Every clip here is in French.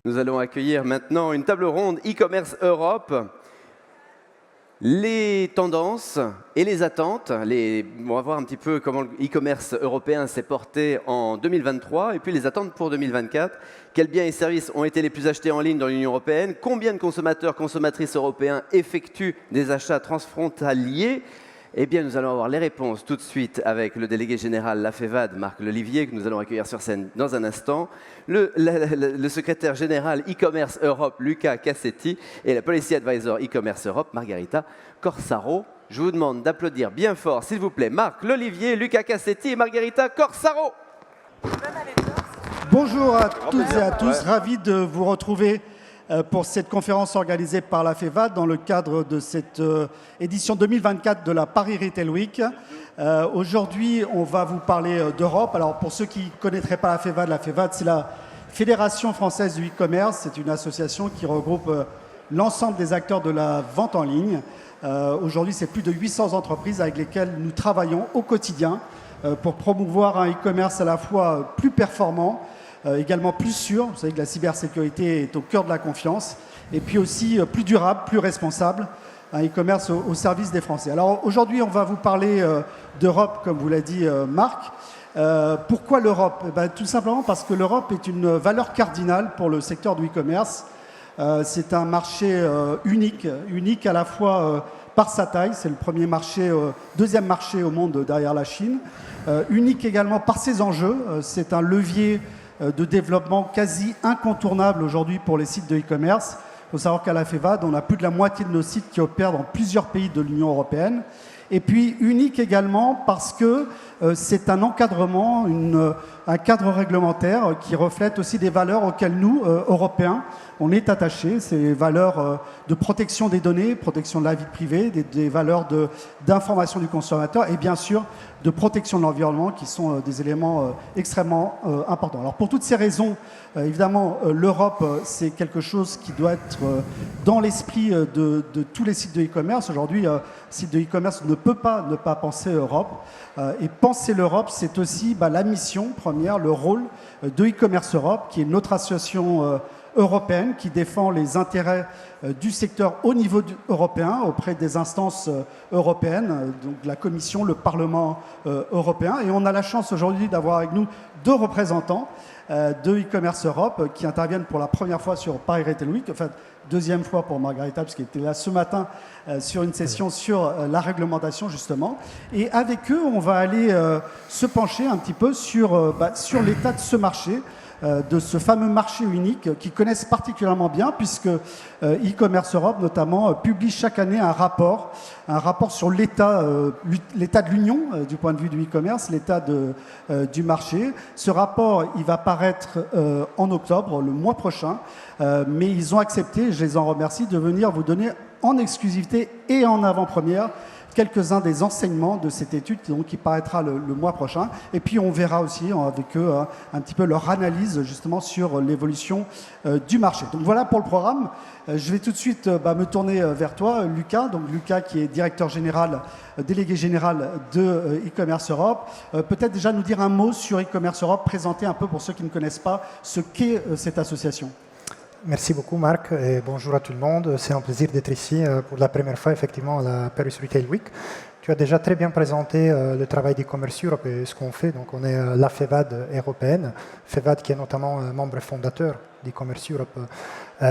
Nous allons accueillir maintenant une table ronde e-commerce Europe. Les tendances et les attentes. On va voir un petit peu comment l'e-commerce européen s'est porté en 2023 et puis les attentes pour 2024. Quels biens et services ont été les plus achetés en ligne dans l'Union européenne? Combien de consommateurs, consommatrices européens effectuent des achats transfrontaliers? Eh bien, nous allons avoir les réponses tout de suite avec le délégué général La FEVAD, Marc Lolivier, que nous allons accueillir sur scène dans un instant, le secrétaire général e-commerce Europe, Luca Cassetti, et la Policy Advisor e-commerce Europe, Margherita Corsaro. Je vous demande d'applaudir bien fort, s'il vous plaît, Marc Lolivier, Luca Cassetti et Margherita Corsaro. Bonjour à toutes et à tous, ravi de vous retrouver pour cette conférence organisée par la FEVAD dans le cadre de cette édition 2024 de la Paris Retail Week. Aujourd'hui, on va vous parler d'Europe. Alors, pour ceux qui ne connaîtraient pas la FEVAD, c'est la Fédération française du e-commerce. C'est une association qui regroupe l'ensemble des acteurs de la vente en ligne. Aujourd'hui, c'est plus de 800 entreprises avec lesquelles nous travaillons au quotidien pour promouvoir un e-commerce à la fois plus performant, également plus sûr. Vous savez que la cybersécurité est au cœur de la confiance. Et puis aussi plus durable, plus responsable, un e-commerce au service des Français. Alors aujourd'hui, on va vous parler d'Europe, comme vous l'a dit Marc. Pourquoi l'Europe? Tout simplement parce que l'Europe est une valeur cardinale pour le secteur du e-commerce. C'est un marché unique à la fois par sa taille. C'est le premier marché, deuxième marché au monde derrière la Chine. Unique également par ses enjeux. C'est un levier de développement quasi incontournable aujourd'hui pour les sites de e-commerce. Il faut savoir qu'à la FEVAD, on a plus de la moitié de nos sites qui opèrent dans plusieurs pays de l'Union européenne. Et puis unique également parce que c'est un encadrement, un cadre réglementaire qui reflète aussi des valeurs auxquelles nous, Européens, on est attachés. Ces valeurs de protection des données, protection de la vie privée, des valeurs d'information du consommateur et bien sûr de protection de l'environnement qui sont des éléments extrêmement importants. Alors pour toutes ces raisons, évidemment, l'Europe, c'est quelque chose qui doit être dans l'esprit de tous les sites de e-commerce. Aujourd'hui, site de e-commerce ne peut pas ne pas penser Europe. Et penser l'Europe, c'est aussi la mission première, le rôle de e-commerce Europe, qui est notre association européenne qui défend les intérêts du secteur au niveau européen, auprès des instances européennes, donc la Commission, le Parlement européen. Et on a la chance aujourd'hui d'avoir avec nous deux représentants de e-commerce Europe qui interviennent pour la première fois sur Paris Retail Week, enfin deuxième fois pour Margherita, puisqu'elle était là ce matin sur une session sur la réglementation justement. Et avec eux, on va aller se pencher un petit peu sur l'état de ce marché, de ce fameux marché unique qu'ils connaissent particulièrement bien, puisque e-commerce Europe notamment publie chaque année un rapport sur l'état de l'Union du point de vue du e-commerce, l'état du marché. Ce rapport, il va paraître en octobre, le mois prochain, mais ils ont accepté, je les en remercie, de venir vous donner en exclusivité et en avant-première quelques-uns des enseignements de cette étude qui paraîtra le mois prochain. Et puis on verra aussi avec eux un petit peu leur analyse justement sur l'évolution du marché. Donc voilà pour le programme. Je vais tout de suite me tourner vers toi, Lucas. Donc Lucas qui est directeur général, délégué général de e-commerce Europe. Peut-être déjà nous dire un mot sur e-commerce Europe, présenter un peu pour ceux qui ne connaissent pas ce qu'est cette association. Merci beaucoup Marc et bonjour à tout le monde. C'est un plaisir d'être ici pour la première fois effectivement à la Paris Retail Week. Tu as déjà très bien présenté le travail d'e-commerce Europe et ce qu'on fait. Donc on est la FEVAD européenne, FEVAD qui est notamment membre fondateur d'e-commerce Europe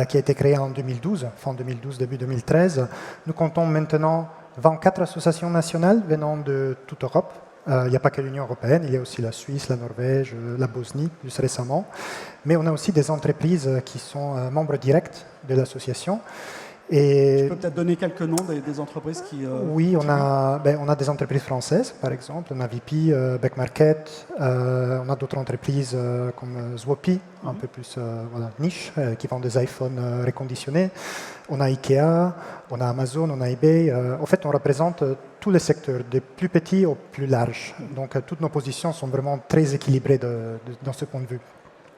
qui a été créé en 2012, fin 2012, début 2013. Nous comptons maintenant 24 associations nationales venant de toute Europe. Il n'y a pas que l'Union européenne, il y a aussi la Suisse, la Norvège, la Bosnie, plus récemment. Mais on a aussi des entreprises qui sont membres directs de l'association. Et tu peux peut-être donner quelques noms des entreprises qui... Oui, on a des entreprises françaises, par exemple. On a VP, Back Market. On a d'autres entreprises comme Zwopi, un peu plus niche, qui vendent des iPhones reconditionnés. On a Ikea, on a Amazon, on a eBay. En fait, on représente tous les secteurs, des plus petits au plus larges. Donc, toutes nos positions sont vraiment très équilibrées dans ce point de vue.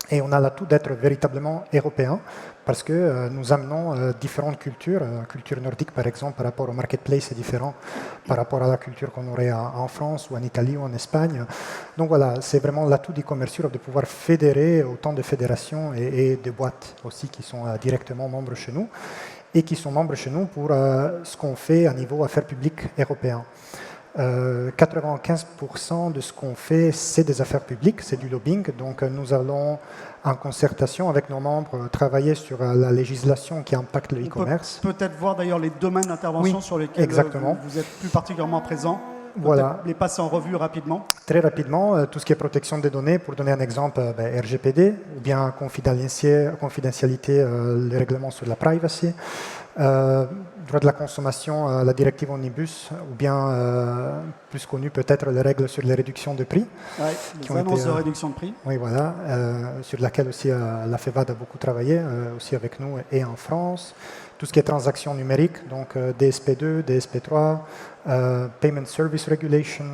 Et on a l'atout d'être véritablement européen parce que nous amenons différentes cultures. Culture nordique, par exemple, par rapport au marketplace, c'est différent par rapport à la culture qu'on aurait en France ou en Italie ou en Espagne. Donc voilà, c'est vraiment l'atout d'e-commerce Europe de pouvoir fédérer autant de fédérations et de boîtes aussi qui sont directement membres chez nous et qui sont membres chez nous pour ce qu'on fait à niveau affaires publiques européen. 95% de ce qu'on fait, c'est des affaires publiques, c'est du lobbying. Donc nous allons, en concertation avec nos membres, travailler sur la législation qui impacte le e-commerce. On peut peut-être voir d'ailleurs les domaines d'intervention sur lesquels vous êtes plus particulièrement présent. Voilà. Les passer en revue rapidement. Très rapidement, tout ce qui est protection des données, pour donner un exemple, RGPD, ou bien confidentialité, les règlements sur la privacy, droit de la consommation, la directive Omnibus, ou bien, plus connu peut-être, les règles sur les réductions de prix. Ouais, les annonces de réduction de prix. Oui, voilà, sur laquelle aussi la FEVAD a beaucoup travaillé, aussi avec nous et en France. Tout ce qui est transactions numériques, donc DSP2, DSP3, Payment Service Regulation,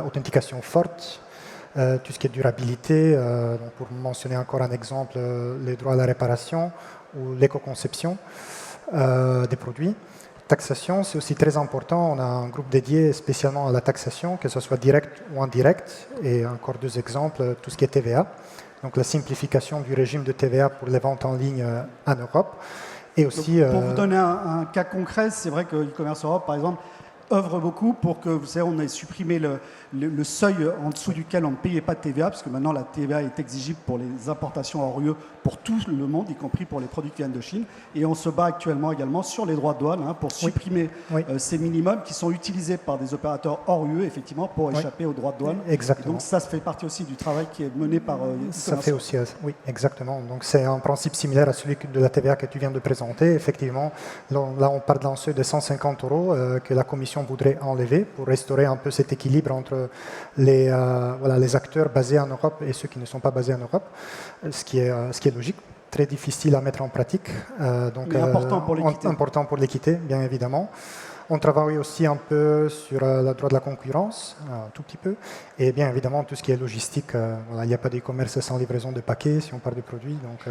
authentication forte, tout ce qui est durabilité, donc pour mentionner encore un exemple, les droits à la réparation ou l'éco-conception des produits. Taxation, c'est aussi très important. On a un groupe dédié spécialement à la taxation, que ce soit direct ou indirect. Et encore deux exemples, tout ce qui est TVA. Donc la simplification du régime de TVA pour les ventes en ligne en Europe. Et aussi, donc, pour vous donner un cas concret, c'est vrai que e-commerce Europe, par exemple, œuvre beaucoup pour que, vous savez, on ait supprimé le seuil en dessous duquel on ne payait pas de TVA, parce que maintenant la TVA est exigible pour les importations hors UE pour tout le monde, y compris pour les produits qui viennent de Chine. Et on se bat actuellement également sur les droits de douane pour supprimer ces minimums qui sont utilisés par des opérateurs hors UE, effectivement, pour échapper aux droits de douane. Exactement. Et donc ça fait partie aussi du travail qui est mené par ça fait aussi, oui, exactement. Donc c'est un principe similaire à celui de la TVA que tu viens de présenter. Effectivement, là on parle d'un seuil de 150 € que la Commission voudrait enlever pour restaurer un peu cet équilibre entre les acteurs basés en Europe et ceux qui ne sont pas basés en Europe, ce qui est logique, très difficile à mettre en pratique, donc important pour l'équité, bien évidemment. On travaille aussi un peu sur le droit de la concurrence, un tout petit peu, et bien évidemment tout ce qui est logistique. Il n'y a pas d'e-commerce sans livraison de paquets si on parle de produits, donc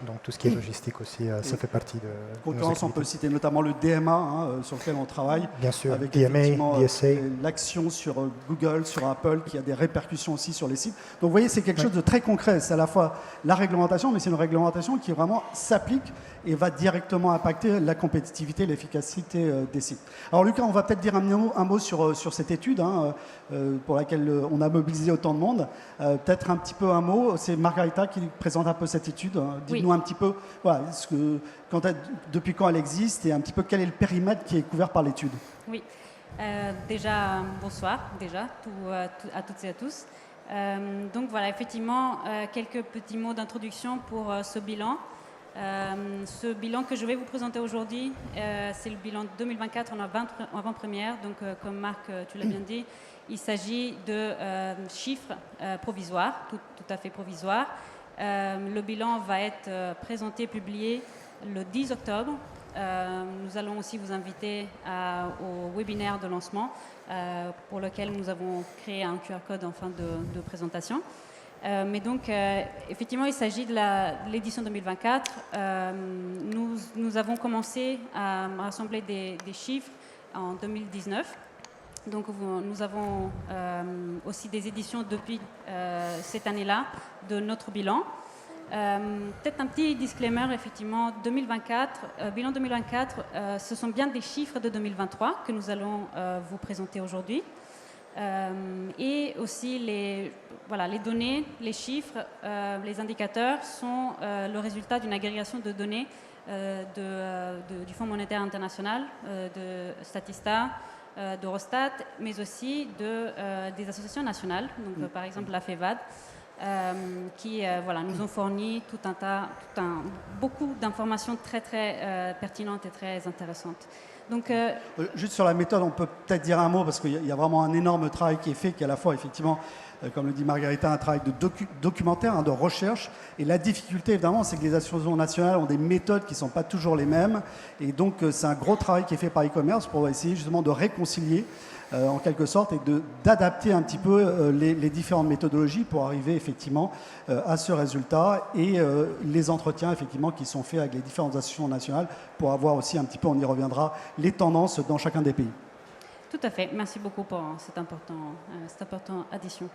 donc tout ce qui est logistique aussi, ça fait partie de concurrence. On peut citer notamment le DMA sur lequel on travaille, bien sûr, avec DMA, DSA, l'action sur Google, sur Apple, qui a des répercussions aussi sur les sites. Donc vous voyez, c'est quelque chose de très concret. C'est à la fois la réglementation, mais c'est une réglementation qui vraiment s'applique et va directement impacter la compétitivité, l'efficacité des sites. Alors Lucas, on va peut-être dire un mot sur cette étude pour laquelle on a mobilisé autant de monde. Peut-être un petit peu un mot, c'est Margarita qui présente un peu cette étude. Dites-nous un petit peu depuis quand elle existe et un petit peu quel est le périmètre qui est couvert par l'étude. Oui, déjà bonsoir à toutes et à tous. Donc voilà, effectivement, quelques petits mots d'introduction pour ce bilan. Ce bilan que je vais vous présenter aujourd'hui, c'est le bilan 2024 en avant-première. Donc, comme Marc, tu l'as bien dit, il s'agit de chiffres provisoires, tout à fait provisoires. Le bilan va être présenté, publié le 10 octobre. Nous allons aussi vous inviter au webinaire de lancement pour lequel nous avons créé un QR code en fin de présentation. Mais donc, effectivement, il s'agit de l'édition 2024. Nous avons commencé à rassembler des chiffres en 2019. Donc, nous avons aussi des éditions depuis cette année-là de notre bilan. Peut-être un petit disclaimer, effectivement, 2024, bilan 2024, ce sont bien des chiffres de 2023 que nous allons vous présenter aujourd'hui. Et aussi les données, les chiffres, les indicateurs sont le résultat d'une agrégation de données du Fonds monétaire international, de Statista, d'Eurostat, mais aussi des associations nationales, donc par exemple la FEVAD, qui nous ont fourni beaucoup d'informations très très pertinentes et très intéressantes. Donc, juste sur la méthode, on peut peut-être dire un mot, parce qu'il y a vraiment un énorme travail qui est fait, qui est à la fois, effectivement, comme le dit Margarita, un travail de documentaire, de recherche. Et la difficulté, évidemment, c'est que les associations nationales ont des méthodes qui ne sont pas toujours les mêmes. Et donc, c'est un gros travail qui est fait par e-commerce pour essayer justement de réconcilier en quelque sorte, et d'adapter un petit peu les différentes méthodologies pour arriver effectivement à ce résultat, et les entretiens effectivement qui sont faits avec les différentes associations nationales pour avoir aussi un petit peu, on y reviendra, les tendances dans chacun des pays. Tout à fait. Merci beaucoup pour cette importante addition.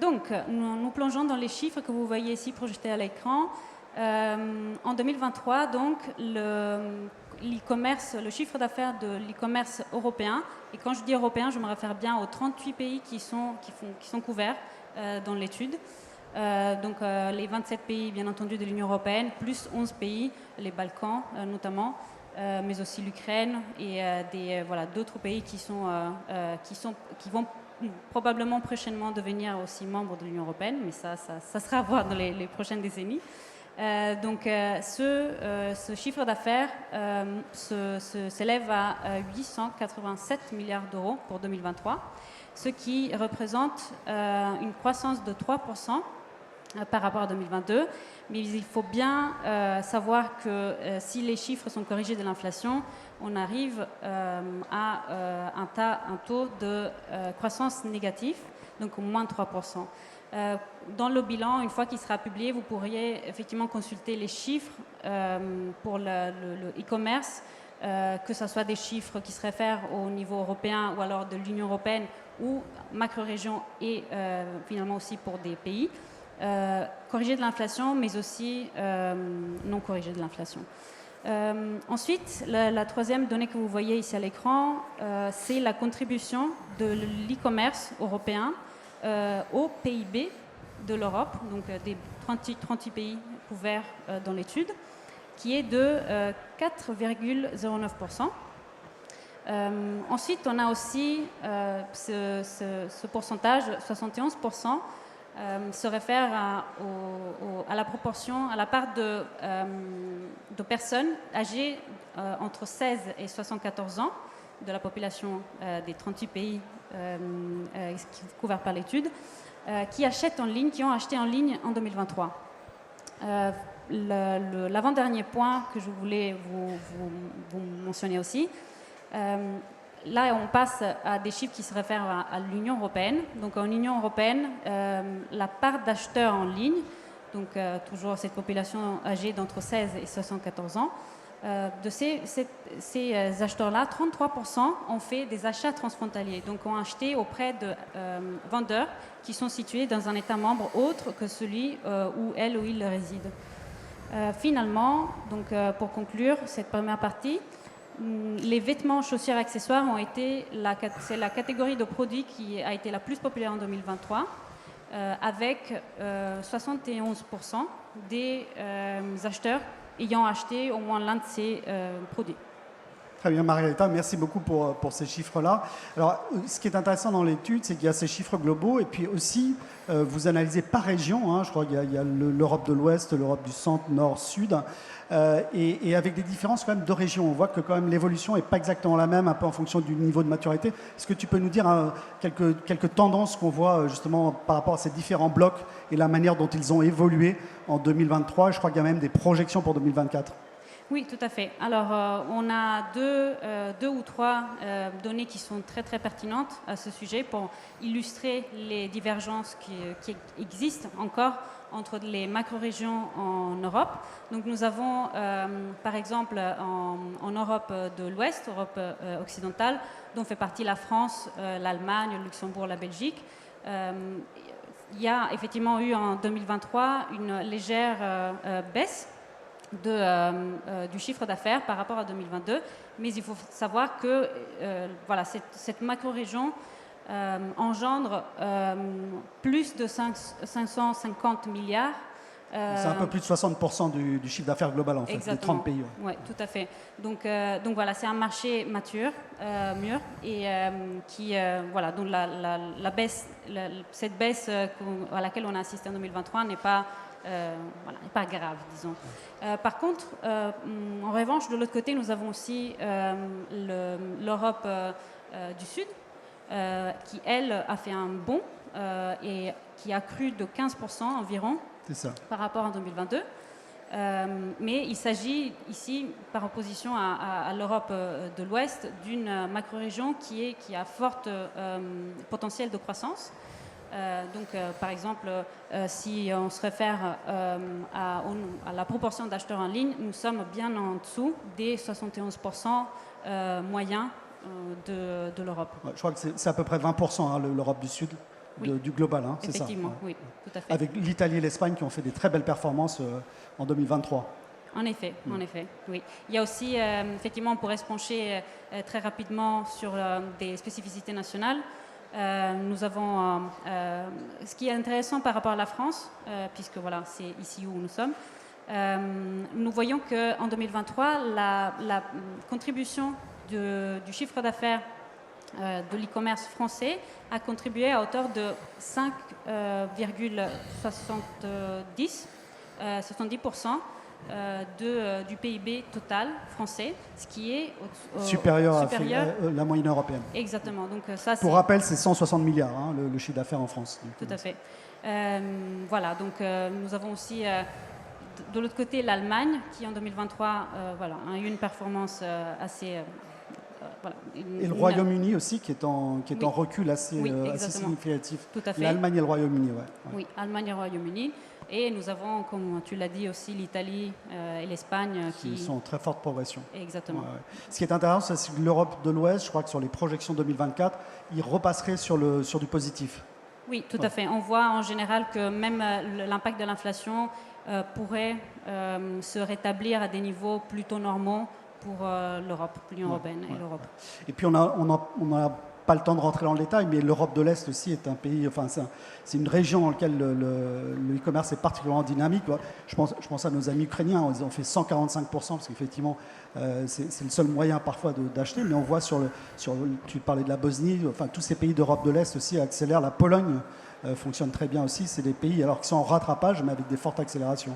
Donc, nous plongeons dans les chiffres que vous voyez ici projetés à l'écran. En 2023, donc, l'e-commerce, le chiffre d'affaires de l'e-commerce européen, et quand je dis européen, je me réfère bien aux 38 pays qui sont couverts dans l'étude. Donc, les 27 pays, bien entendu, de l'Union européenne, plus 11 pays, les Balkans notamment, mais aussi l'Ukraine et d'autres pays qui vont probablement prochainement devenir aussi membres de l'Union européenne, mais ça sera à voir dans les prochaines décennies. Donc, ce chiffre d'affaires s'élève à 887 milliards d'euros pour 2023, ce qui représente une croissance de 3% par rapport à 2022. Mais il faut bien savoir que si les chiffres sont corrigés de l'inflation, on arrive à un taux de croissance négatif, donc au moins 3%. Dans le bilan, une fois qu'il sera publié, vous pourriez effectivement consulter les chiffres pour le e-commerce, que ce soit des chiffres qui se réfèrent au niveau européen ou alors de l'Union européenne ou macro-région et finalement aussi pour des pays. Corrigé de l'inflation, mais aussi non corrigé de l'inflation. Ensuite, la troisième donnée que vous voyez ici à l'écran, c'est la contribution de l'e-commerce européen au PIB de l'Europe, donc des 38 pays couverts dans l'étude, qui est de 4,09%. Ensuite, on a aussi ce pourcentage, 71%, se réfère à la proportion, à la part de personnes âgées entre 16 et 74 ans de la population des 38 pays couverts par l'étude, qui achètent en ligne, qui ont acheté en ligne en 2023. L'avant-dernier point que je voulais vous mentionner aussi, là, on passe à des chiffres qui se réfèrent à l'Union européenne. Donc, en Union européenne, la part d'acheteurs en ligne, donc toujours cette population âgée d'entre 16 et 74 ans, de ces acheteurs-là, 33% ont fait des achats transfrontaliers, donc ont acheté auprès de vendeurs qui sont situés dans un État membre autre que celui où elle ou il réside. Finalement, donc, pour conclure cette première partie, les vêtements, chaussures, accessoires c'est la catégorie de produits qui a été la plus populaire en 2023, avec 71% des acheteurs ayant acheté au moins l'un de ces produits. Très bien, Margarita, merci beaucoup pour ces chiffres-là. Alors, ce qui est intéressant dans l'étude, c'est qu'il y a ces chiffres globaux, et puis aussi, vous analysez par région, je crois qu'il y a l'Europe de l'Ouest, l'Europe du Centre, Nord, Sud, et avec des différences quand même de régions. On voit que quand même l'évolution n'est pas exactement la même, un peu en fonction du niveau de maturité. Est-ce que tu peux nous dire quelques tendances qu'on voit justement par rapport à ces différents blocs et la manière dont ils ont évolué en 2023? Je crois qu'il y a même des projections pour 2024. Oui, tout à fait. Alors, on a deux ou trois données qui sont très, très pertinentes à ce sujet pour illustrer les divergences qui existent encore entre les macro-régions en Europe. Donc, nous avons, par exemple, en Europe de l'Ouest, Europe occidentale, dont fait partie la France, l'Allemagne, le Luxembourg, la Belgique. Il y a effectivement eu en 2023 une légère baisse du chiffre d'affaires par rapport à 2022, mais il faut savoir que cette macro-région engendre plus de 550 milliards. C'est un peu plus de 60% du chiffre d'affaires global, en fait, des 30 pays. Oui, tout à fait. Donc voilà, c'est un marché mature, mûr, et donc cette baisse à laquelle on a assisté en 2023 n'est pas grave, disons. Par contre, en revanche, de l'autre côté, nous avons aussi l'Europe du Sud, qui, elle, a fait un bond et qui a cru de 15% environ par rapport à 2022. Mais il s'agit ici, par opposition à l'Europe de l'Ouest, d'une macro-région qui a fort potentiel de croissance. Par exemple, si on se réfère à la proportion d'acheteurs en ligne, nous sommes bien en dessous des 71% moyens de l'Europe. Ouais, je crois que c'est à peu près 20%, hein, l'Europe du Sud, du global, hein, c'est ça. Effectivement, oui, tout à fait. Avec l'Italie et l'Espagne qui ont fait des très belles performances en 2023. En effet, oui. Il y a aussi, effectivement, on pourrait se pencher très rapidement sur des spécificités nationales. Nous avons ce qui est intéressant par rapport à la France, puisque voilà, c'est ici où nous sommes. Nous voyons qu'en 2023, la contribution du chiffre d'affaires de l'e-commerce français a contribué à hauteur de 5,70% du PIB total français, ce qui est supérieur à la moyenne européenne. Exactement. Donc, ça, pour rappel, c'est 160 milliards, hein, le chiffre d'affaires en France. Tout à fait. Voilà, donc nous avons aussi de l'autre côté l'Allemagne qui en 2023 a eu une performance assez... et le Royaume-Uni aussi qui est en recul assez significatif. Tout à fait. L'Allemagne et le Royaume-Uni, Oui, Allemagne et le Royaume-Uni. Et nous avons, comme tu l'as dit aussi, l'Italie et l'Espagne qui sont en très forte progression. Exactement. Ce qui est intéressant, c'est que l'Europe de l'Ouest, je crois que sur les projections 2024, il repasserait sur du positif. Oui, tout à fait. On voit en général que même l'impact de l'inflation pourrait se rétablir à des niveaux plutôt normaux pour l'Europe, l'Union européenne et l'Europe. Et puis on a pas le temps de rentrer dans le détail, mais l'Europe de l'Est aussi est un pays, enfin c'est une région dans laquelle le e-commerce est particulièrement dynamique. Je pense à nos amis ukrainiens, ils ont fait 145%, parce qu'effectivement c'est le seul moyen parfois d'acheter, mais on voit tu parlais de la Bosnie, enfin tous ces pays d'Europe de l'Est aussi accélèrent. La Pologne fonctionne très bien aussi, c'est des pays alors qui sont en rattrapage, mais avec des fortes accélérations.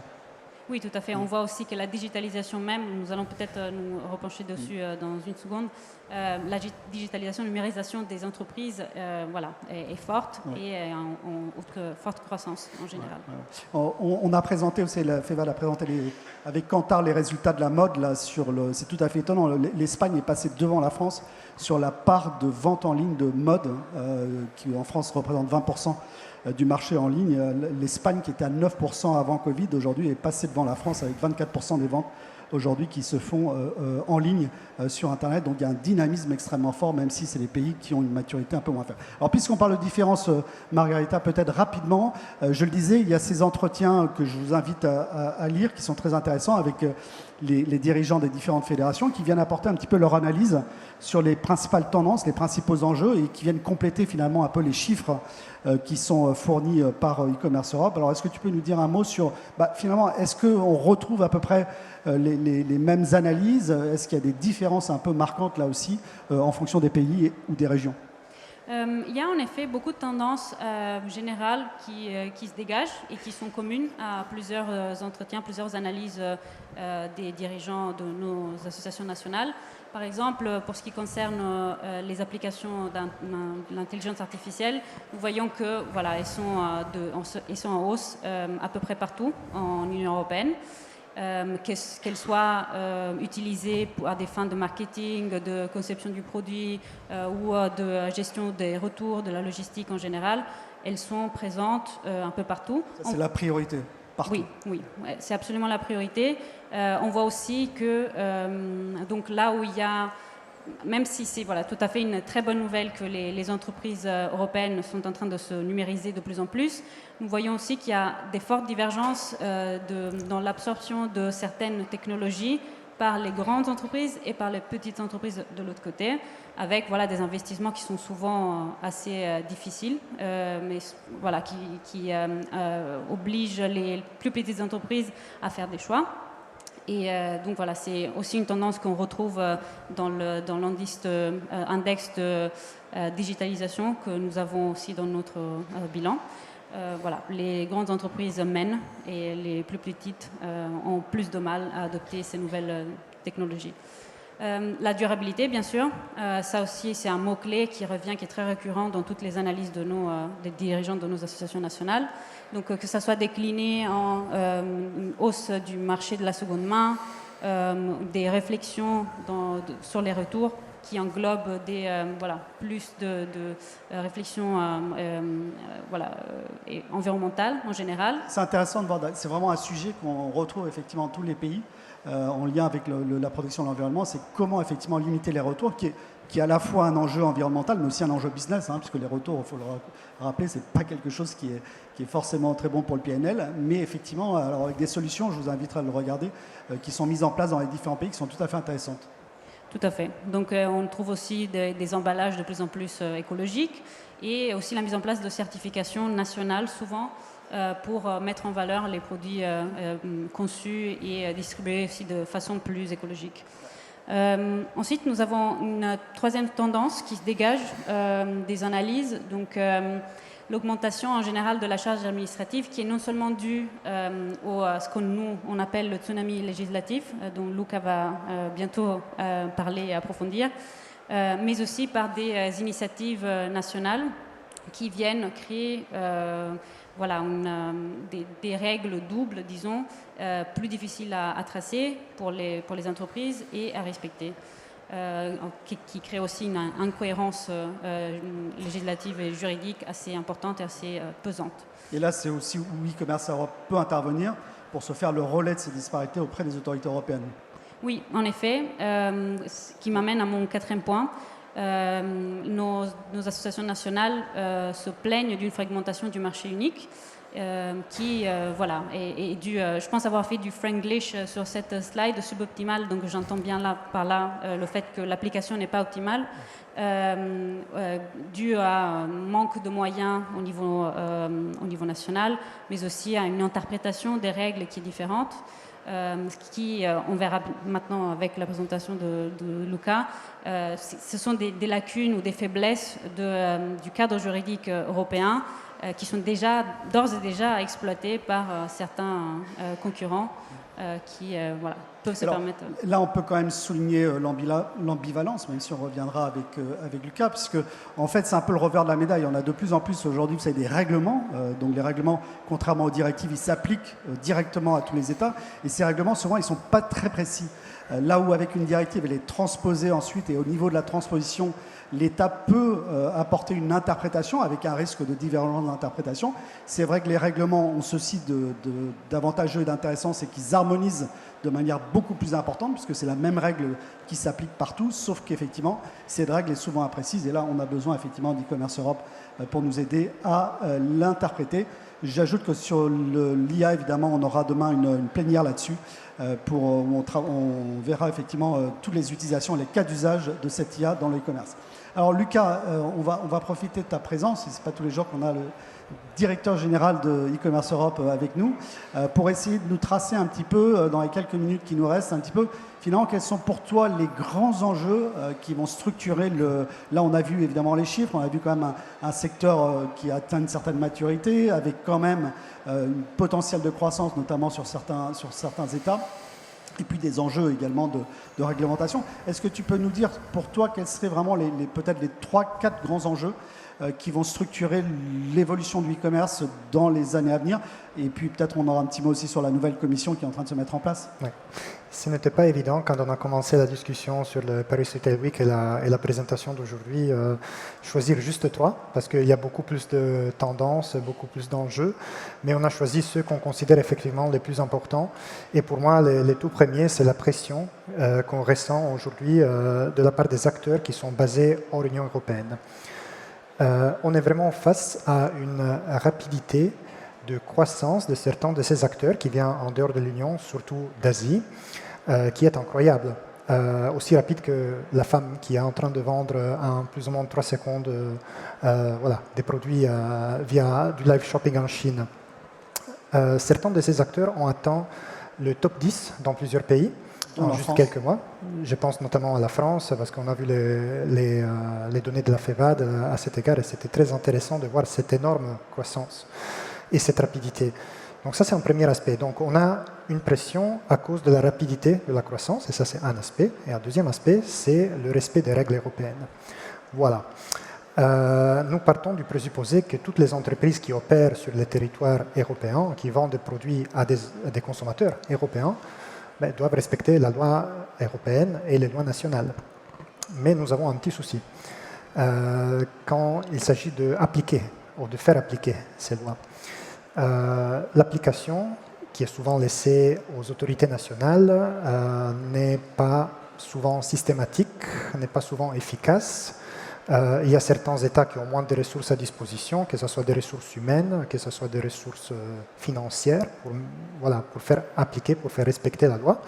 Oui, tout à fait. On voit aussi que la digitalisation même, nous allons peut-être nous repencher dessus dans une seconde, la digitalisation, la numérisation des entreprises est forte et en forte croissance en général. On a présenté aussi, la FEVAD a présenté avec Kantar les résultats de la mode. C'est tout à fait étonnant. L'Espagne est passée devant la France sur la part de vente en ligne de mode, qui en France représente 20% du marché en ligne. L'Espagne, qui était à 9% avant Covid, aujourd'hui est passée devant la France avec 24% des ventes aujourd'hui qui se font en ligne sur Internet. Donc il y a un dynamisme extrêmement fort, même si c'est des pays qui ont une maturité un peu moins faible. Alors puisqu'on parle de différence, Margarita, peut-être rapidement, je le disais, il y a ces entretiens que je vous invite à lire qui sont très intéressants avec les dirigeants des différentes fédérations qui viennent apporter un petit peu leur analyse sur les principales tendances, les principaux enjeux et qui viennent compléter finalement un peu les chiffres qui sont fournis par e-commerce Europe. Alors est-ce que tu peux nous dire un mot sur, finalement, est-ce qu'on retrouve à peu près les mêmes analyses? Est-ce qu'il y a des différences un peu marquantes là aussi en fonction des pays ou des régions? Il y a en effet beaucoup de tendances générales qui se dégagent et qui sont communes à plusieurs entretiens, plusieurs analyses des dirigeants de nos associations nationales. Par exemple, pour ce qui concerne les applications de l'intelligence artificielle, nous voyons que elles sont en hausse à peu près partout en Union européenne. Qu'elles soient utilisées à des fins de marketing, de conception du produit ou de gestion des retours, de la logistique en général, elles sont présentes un peu partout. Ça, c'est la priorité, partout. Oui, c'est absolument la priorité. On voit aussi que donc là où il y a, même si c'est tout à fait une très bonne nouvelle que les entreprises européennes sont en train de se numériser de plus en plus, nous voyons aussi qu'il y a des fortes divergences dans l'absorption de certaines technologies par les grandes entreprises et par les petites entreprises de l'autre côté, avec des investissements qui sont souvent assez difficiles, mais qui obligent les plus petites entreprises à faire des choix. Et donc c'est aussi une tendance qu'on retrouve dans l'index de digitalisation que nous avons aussi dans notre bilan. Les grandes entreprises mènent et les plus petites ont plus de mal à adopter ces nouvelles technologies. La durabilité, bien sûr, ça aussi c'est un mot-clé qui revient, qui est très récurrent dans toutes les analyses des dirigeants de nos associations nationales. Donc que ça soit décliné en une hausse du marché de la seconde main, des réflexions sur les retours qui englobent plus de réflexions environnementales en général. C'est intéressant de voir, c'est vraiment un sujet qu'on retrouve effectivement dans tous les pays en lien avec la protection de l'environnement, c'est comment effectivement limiter les retours, qui est à la fois un enjeu environnemental, mais aussi un enjeu business, puisque les retours, il faut le rappeler, c'est pas quelque chose qui est forcément très bon pour le PNL, mais effectivement, alors avec des solutions, je vous inviterai à le regarder, qui sont mises en place dans les différents pays, qui sont tout à fait intéressantes. Tout à fait. Donc on trouve aussi des emballages de plus en plus écologiques et aussi la mise en place de certifications nationales, souvent, pour mettre en valeur les produits conçus et distribués aussi de façon plus écologique. Ensuite, nous avons une troisième tendance qui se dégage des analyses, donc l'augmentation en général de la charge administrative qui est non seulement due à ce que nous on appelle le tsunami législatif, dont Luca va bientôt parler et approfondir, mais aussi par des initiatives nationales qui viennent créer des règles doubles, disons, plus difficiles à tracer pour les entreprises et à respecter. Qui crée aussi une incohérence législative et juridique assez importante et assez pesante. Et là, c'est aussi où e-commerce Europe peut intervenir pour se faire le relais de ces disparités auprès des autorités européennes. Oui, en effet, ce qui m'amène à mon quatrième point. Nos associations nationales se plaignent d'une fragmentation du marché unique qui est due, je pense avoir fait du franglish sur cette slide, suboptimale, donc j'entends bien par là le fait que l'application n'est pas optimale, dû à un manque de moyens au niveau national, mais aussi à une interprétation des règles qui est différente. On verra maintenant avec la présentation de Luca, ce sont des lacunes ou des faiblesses du cadre juridique européen qui sont d'ores et déjà exploitées par certains concurrents qui peuvent se permettre. Là, on peut quand même souligner l'ambivalence, même si on reviendra avec Lucas, puisque en fait, c'est un peu le revers de la médaille. On a de plus en plus aujourd'hui, vous savez, des règlements. Donc les règlements, contrairement aux directives, ils s'appliquent directement à tous les États. Et ces règlements, souvent, ils ne sont pas très précis. Là où avec une directive, elle est transposée ensuite, et au niveau de la transposition, l'État peut apporter une interprétation avec un risque de divergence d'interprétation. C'est vrai que les règlements ont ceci d'avantageux et d'intéressant, c'est qu'ils harmonisent de manière beaucoup plus importante, puisque c'est la même règle qui s'applique partout, sauf qu'effectivement, cette règle est souvent imprécise. Et là, on a besoin effectivement d'e-commerce Europe pour nous aider à l'interpréter. J'ajoute que sur l'IA, évidemment, on aura demain une plénière là-dessus. On verra effectivement toutes les utilisations, les cas d'usage de cette IA dans le e-commerce. Alors Lucas, on va profiter de ta présence, ce n'est pas tous les jours qu'on a le directeur général de e-commerce Europe avec nous, pour essayer de nous tracer un petit peu, dans les quelques minutes qui nous restent, un petit peu, finalement, quels sont pour toi les grands enjeux qui vont structurer Là, on a vu évidemment les chiffres, on a vu quand même un secteur qui atteint une certaine maturité, avec quand même un potentiel de croissance, notamment sur certains États, et puis des enjeux également de réglementation. Est-ce que tu peux nous dire, pour toi, quels seraient vraiment peut-être les 3-4 grands enjeux qui vont structurer l'évolution du e-commerce dans les années à venir? Et puis peut-être on aura un petit mot aussi sur la nouvelle commission qui est en train de se mettre en place. Oui. Ce n'était pas évident quand on a commencé la discussion sur le Paris Retail Week et la présentation d'aujourd'hui, choisir juste 3, parce qu'il y a beaucoup plus de tendances, beaucoup plus d'enjeux, mais on a choisi ceux qu'on considère effectivement les plus importants. Et pour moi, les tout premiers, c'est la pression qu'on ressent aujourd'hui de la part des acteurs qui sont basés hors Union européenne. On est vraiment face à une rapidité de croissance de certains de ces acteurs qui viennent en dehors de l'Union, surtout d'Asie, qui est incroyable. Aussi rapide que la femme qui est en train de vendre en plus ou moins 3 secondes des produits via du live shopping en Chine. Certains de ces acteurs ont atteint le top 10 dans plusieurs pays en juste quelques mois. Je pense notamment à la France, parce qu'on a vu les données de la FEVAD à cet égard, et c'était très intéressant de voir cette énorme croissance et cette rapidité. Donc ça, c'est un premier aspect. Donc on a une pression à cause de la rapidité de la croissance, et ça, c'est un aspect. Et un deuxième aspect, c'est le respect des règles européennes. Voilà. Nous partons du présupposé que toutes les entreprises qui opèrent sur le territoire européen, qui vendent des produits à des consommateurs européens, doivent respecter la loi européenne et les lois nationales. Mais nous avons un petit souci. Quand il s'agit d'appliquer ou de faire appliquer ces lois, l'application, qui est souvent laissée aux autorités nationales, n'est pas souvent systématique, n'est pas souvent efficace. Il y a certains États qui ont moins de ressources à disposition, que ce soit des ressources humaines, que ce soit des ressources financières, pour faire appliquer, pour faire respecter la loi.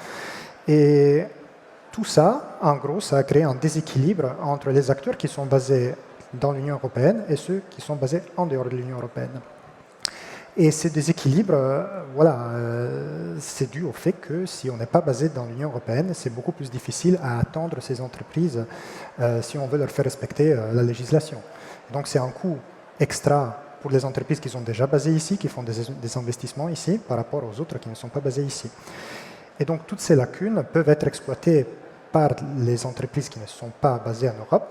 Et tout ça, en gros, ça a créé un déséquilibre entre les acteurs qui sont basés dans l'Union européenne et ceux qui sont basés en dehors de l'Union européenne. Et ce déséquilibre, c'est dû au fait que si on n'est pas basé dans l'Union européenne, c'est beaucoup plus difficile à attendre ces entreprises si on veut leur faire respecter la législation. Donc c'est un coût extra pour les entreprises qui sont déjà basées ici, qui font des investissements ici, par rapport aux autres qui ne sont pas basées ici. Et donc toutes ces lacunes peuvent être exploitées par les entreprises qui ne sont pas basées en Europe.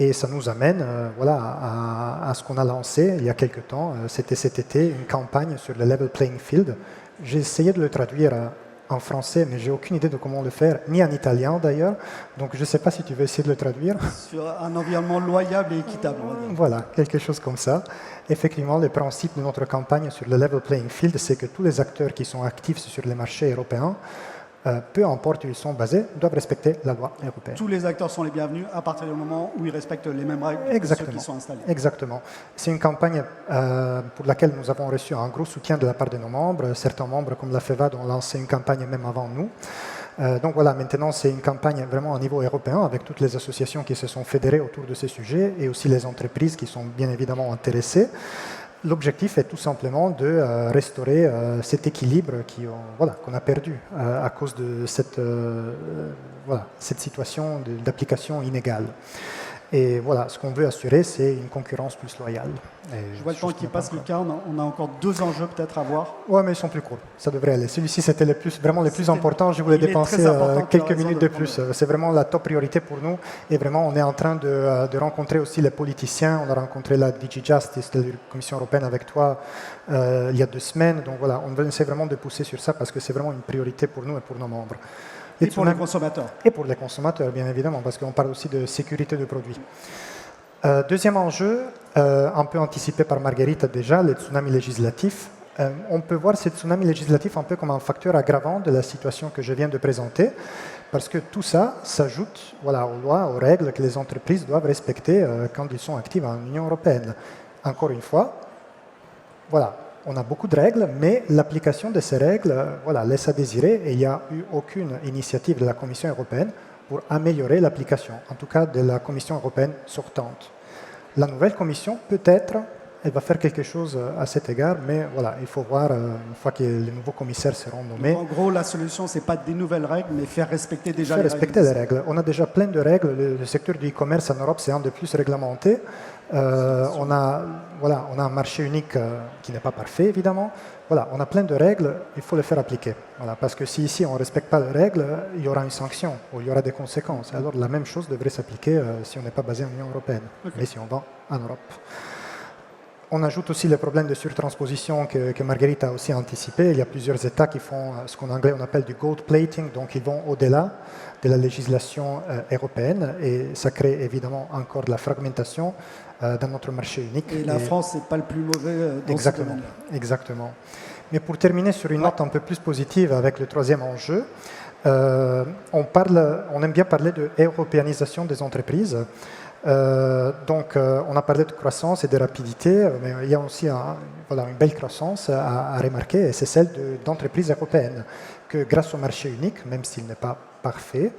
Et ça nous amène à ce qu'on a lancé il y a quelques temps, c'était cet été, une campagne sur le Level Playing Field. J'ai essayé de le traduire en français, mais j'ai aucune idée de comment le faire, ni en italien d'ailleurs. Donc je ne sais pas si tu veux essayer de le traduire. Sur un environnement loyal et équitable. Voilà, quelque chose comme ça. Effectivement, le principe de notre campagne sur le Level Playing Field, c'est que tous les acteurs qui sont actifs sur les marchés européens, peu importe où ils sont basés, doivent respecter la loi européenne. Tous les acteurs sont les bienvenus à partir du moment où ils respectent les mêmes règles que ceux qui sont installés. Exactement. C'est une campagne pour laquelle nous avons reçu un gros soutien de la part de nos membres. Certains membres, comme la FEVAD, ont lancé une campagne même avant nous. Donc voilà, maintenant c'est une campagne vraiment au niveau européen avec toutes les associations qui se sont fédérées autour de ces sujets et aussi les entreprises qui sont bien évidemment intéressées. L'objectif est tout simplement de restaurer cet équilibre qu'on a perdu à cause de cette situation d'application inégale. Et voilà, ce qu'on veut assurer, c'est une concurrence plus loyale. Je vois le temps qui passe, Lucas. On a encore 2 enjeux peut-être à voir. Oui, mais ils sont plus courts. Ça devrait aller. Celui-ci, c'était vraiment le plus important. Je voulais dépenser quelques minutes de plus. C'est vraiment la top priorité pour nous. Et vraiment, on est en train de rencontrer aussi les politiciens. On a rencontré la DG Justice de la Commission européenne avec toi il y a 2 semaines. Donc voilà, on essaie vraiment de pousser sur ça parce que c'est vraiment une priorité pour nous et pour nos membres. Et pour les consommateurs. Et pour les consommateurs, bien évidemment, parce qu'on parle aussi de sécurité de produits. Deuxième enjeu, un peu anticipé par Margherita déjà, le tsunami législatif. On peut voir ce tsunami législatif un peu comme un facteur aggravant de la situation que je viens de présenter, parce que tout ça s'ajoute aux lois, aux règles que les entreprises doivent respecter quand ils sont actives en Union européenne. Encore une fois, on a beaucoup de règles, mais l'application de ces règles laisse à désirer et il n'y a eu aucune initiative de la Commission européenne pour améliorer l'application, en tout cas de la Commission européenne sortante. La nouvelle Commission, peut-être, elle va faire quelque chose à cet égard, mais il faut voir une fois que les nouveaux commissaires seront nommés. Donc, en gros, la solution, ce n'est pas des nouvelles règles, mais faire respecter déjà les règles. On a déjà plein de règles. Le secteur du e-commerce en Europe, c'est un des plus réglementés. On a un marché unique qui n'est pas parfait, évidemment. On a plein de règles, il faut les faire appliquer. Parce que si ici on ne respecte pas les règles, il y aura une sanction ou il y aura des conséquences. Alors la même chose devrait s'appliquer si on n'est pas basé en Union européenne, mais si on va en Europe. On ajoute aussi le problème de surtransposition que Margherita a aussi anticipé. Il y a plusieurs États qui font ce qu'en anglais on appelle du gold plating, donc ils vont au-delà de la législation européenne et ça crée évidemment encore de la fragmentation dans notre marché unique. Et la France n'est pas le plus mauvais dans ce domaine. Exactement. Mais pour terminer sur une note un peu plus positive avec le troisième enjeu, on aime bien parler de européanisation des entreprises. On a parlé de croissance et de rapidité, mais il y a aussi une belle croissance à remarquer, et c'est celle d'entreprises européennes, que grâce au marché unique, même s'il n'est pas parfait,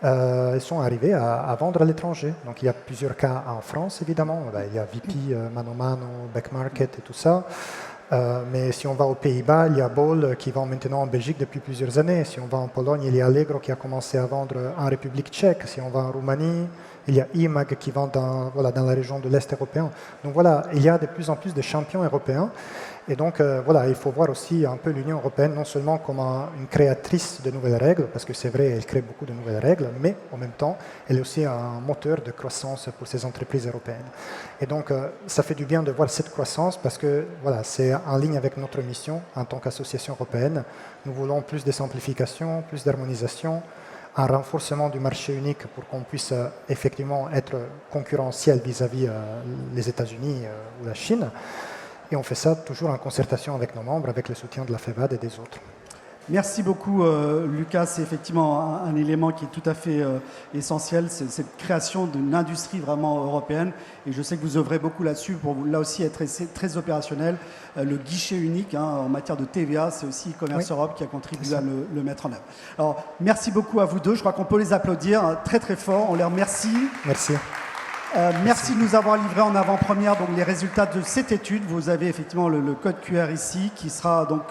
elles sont arrivées à vendre à l'étranger. Donc il y a plusieurs cas en France, évidemment. Il y a VP, Mano Mano, Back Market et tout ça. Mais si on va aux Pays-Bas, il y a Bol qui vend maintenant en Belgique depuis plusieurs années. Si on va en Pologne, il y a Allegro qui a commencé à vendre en République tchèque. Si on va en Roumanie, Il y a IMAG qui vend dans la région de l'Est européen. Donc voilà, il y a de plus en plus de champions européens. Et donc voilà, il faut voir aussi un peu l'Union européenne non seulement comme une créatrice de nouvelles règles, parce que c'est vrai, elle crée beaucoup de nouvelles règles, mais en même temps, elle est aussi un moteur de croissance pour ces entreprises européennes. Et donc ça fait du bien de voir cette croissance parce que voilà, c'est en ligne avec notre mission en tant qu'association européenne. Nous voulons plus de simplification, plus d'harmonisation, un renforcement du marché unique pour qu'on puisse effectivement être concurrentiel vis-à-vis les États-Unis ou la Chine. Et on fait ça toujours en concertation avec nos membres, avec le soutien de la FEVAD et des autres. Merci beaucoup, Lucas. C'est effectivement un élément qui est tout à fait essentiel, c'est cette création d'une industrie vraiment européenne. Et je sais que vous œuvrez beaucoup là-dessus pour là aussi être très opérationnel. Le guichet unique en matière de TVA, c'est aussi e-commerce Europe qui a contribué à le mettre en œuvre. Alors, merci beaucoup à vous deux. Je crois qu'on peut les applaudir très très fort. On les remercie. Merci. Merci de nous avoir livré en avant-première donc les résultats de cette étude. Vous avez effectivement le code QR ici qui sera donc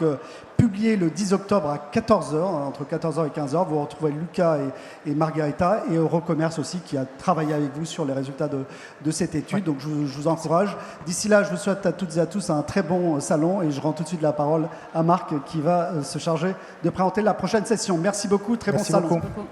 publié le 10 octobre à 14h, entre 14h et 15h. Vous retrouvez Lucas et Margarita et Eurocommerce aussi qui a travaillé avec vous sur les résultats de cette étude. Donc je vous encourage. D'ici là, je vous souhaite à toutes et à tous un très bon salon et je rends tout de suite la parole à Marc qui va se charger de présenter la prochaine session. Merci beaucoup, très bon salon. Merci beaucoup.